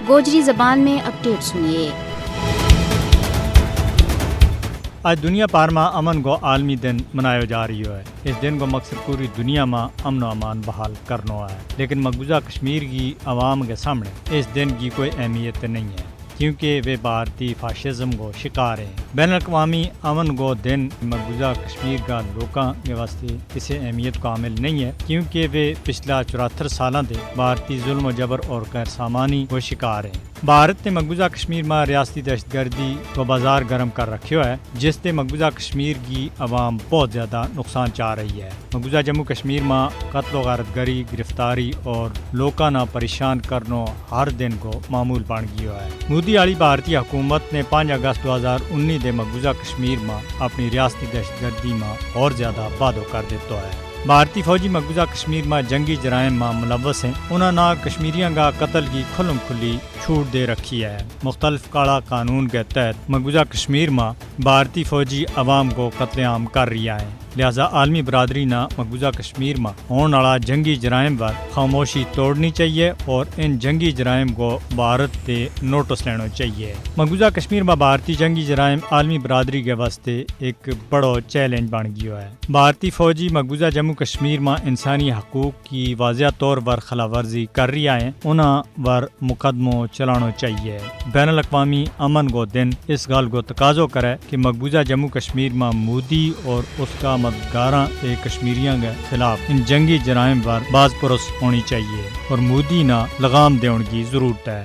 گوجری زبان میں اپڈیٹ سنیے۔ آج دنیا پار میں امن کو عالمی دن منایا جا رہی ہے۔ اس دن کو مقصد پوری دنیا میں امن و امان بحال کرنا ہے، لیکن مقبوضہ کشمیر کی عوام کے سامنے اس دن کی کوئی اہمیت نہیں ہے، کیونکہ وہ بھارتی فاشزم کو شکار ہیں۔ بین الاقوامی امن کو دن مقبوضہ کشمیر کا لوگوں کے واسطے کسی اہمیت کو حامل نہیں ہے، کیونکہ وہ پچھلا 74 سالوں سے بھارتی ظلم و جبر اور غیر سامانی کو شکار ہیں۔ بھارت نے مقبوضہ کشمیر میں ریاستی دہشت گردی کو بازار گرم کر رکھا ہے، جس سے مقبوضہ کشمیر کی عوام بہت زیادہ نقصان چاہ رہی ہے۔ مقبوضہ جموں کشمیر میں قتل و غارت گری، گرفتاری اور لوگوں نہ پریشان کرنا ہر دن کو معمول بن گیا ہے۔ مودی والی بھارتی حکومت نے 5 اگست 2019 کے مقبوضہ کشمیر میں اپنی ریاستی دہشت گردی میں اور زیادہ وعدہ کر دیتا ہے۔ بھارتی فوجی مقبوضہ کشمیر میں جنگی جرائم میں ملوث ہیں، انہوں نے کشمیریوں کا قتل کی کھلم کھلی چھوٹ دے رکھی ہے۔ مختلف کالا قانون کے تحت مقبوضہ کشمیر میں بھارتی فوجی عوام کو قتل عام کر رہی ہیں، لہذا عالمی برادری نے مقبوضہ کشمیر میں ہونے والا جنگی جرائم پر خاموشی توڑنی چاہیے اور ان جنگی جرائم کو بھارت سے نوٹس لینا چاہیے۔ مقبوضہ کشمیر میں بھارتی جنگی جرائم عالمی برادری کے واسطے ایک بڑا چیلنج بن گیا ہے۔ بھارتی فوجی مقبوضہ جموں کشمیر میں انسانی حقوق کی واضح طور پر خلاف ورزی کر رہی ہیں، انہوں پر مقدمہ چلانا چاہیے۔ بین الاقوامی امن کو دن اس گل کو تقاضا کرے کہ مقبوضہ جموں کشمیر میں مودی اور اس کا مددگاراں کشمیریوں کے خلاف ان جنگی جرائم پر باز پرس ہونی چاہیے اور مودی نہ لگام دینے کی ضرورت ہے۔